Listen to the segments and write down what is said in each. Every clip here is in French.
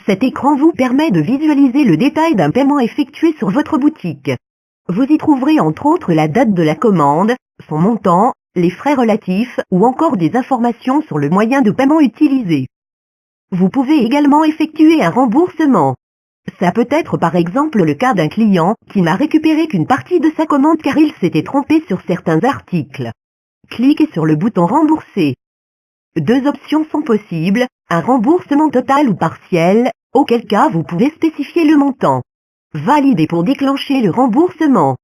Cet écran vous permet de visualiser le détail d'un paiement effectué sur votre boutique. Vous y trouverez entre autres la date de la commande, son montant, les frais relatifs ou encore des informations sur le moyen de paiement utilisé. Vous pouvez également effectuer un remboursement. Ça peut être par exemple le cas d'un client qui n'a récupéré qu'une partie de sa commande car il s'était trompé sur certains articles. Cliquez sur le bouton rembourser. Deux options sont possibles, un remboursement total ou partiel, auquel cas vous pouvez spécifier le montant. Validez pour déclencher le remboursement.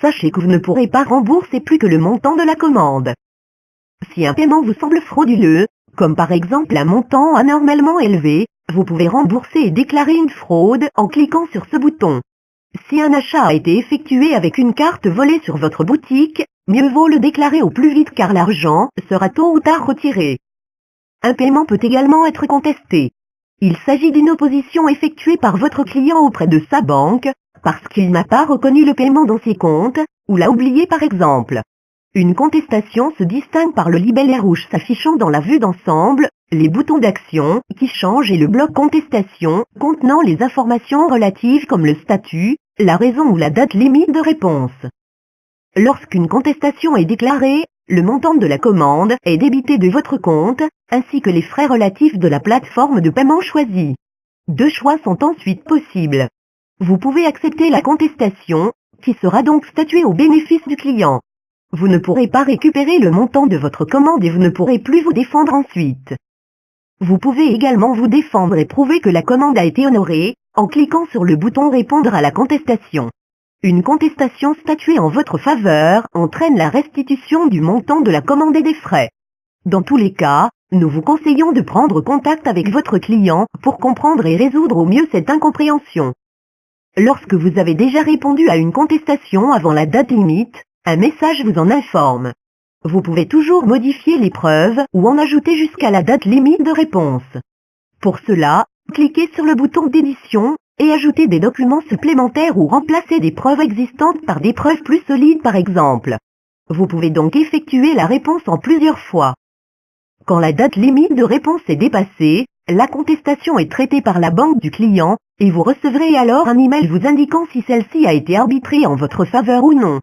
Sachez que vous ne pourrez pas rembourser plus que le montant de la commande. Si un paiement vous semble frauduleux, comme par exemple un montant anormalement élevé, vous pouvez rembourser et déclarer une fraude en cliquant sur ce bouton. Si un achat a été effectué avec une carte volée sur votre boutique, mieux vaut le déclarer au plus vite car l'argent sera tôt ou tard retiré. Un paiement peut également être contesté. Il s'agit d'une opposition effectuée par votre client auprès de sa banque, parce qu'il n'a pas reconnu le paiement dans ses comptes, ou l'a oublié par exemple. Une contestation se distingue par le libellé rouge s'affichant dans la vue d'ensemble, les boutons d'action qui changent et le bloc contestation contenant les informations relatives comme le statut, la raison ou la date limite de réponse. Lorsqu'une contestation est déclarée, le montant de la commande est débité de votre compte, ainsi que les frais relatifs de la plateforme de paiement choisie. Deux choix sont ensuite possibles. Vous pouvez accepter la contestation, qui sera donc statuée au bénéfice du client. Vous ne pourrez pas récupérer le montant de votre commande et vous ne pourrez plus vous défendre ensuite. Vous pouvez également vous défendre et prouver que la commande a été honorée, en cliquant sur le bouton répondre à la contestation. Une contestation statuée en votre faveur entraîne la restitution du montant de la commande et des frais. Dans tous les cas, nous vous conseillons de prendre contact avec votre client pour comprendre et résoudre au mieux cette incompréhension. Lorsque vous avez déjà répondu à une contestation avant la date limite, un message vous en informe. Vous pouvez toujours modifier les preuves ou en ajouter jusqu'à la date limite de réponse. Pour cela, cliquez sur le bouton d'édition et ajoutez des documents supplémentaires ou remplacez des preuves existantes par des preuves plus solides par exemple. Vous pouvez donc effectuer la réponse en plusieurs fois. Quand la date limite de réponse est dépassée, la contestation est traitée par la banque du client et vous recevrez alors un email vous indiquant si celle-ci a été arbitrée en votre faveur ou non.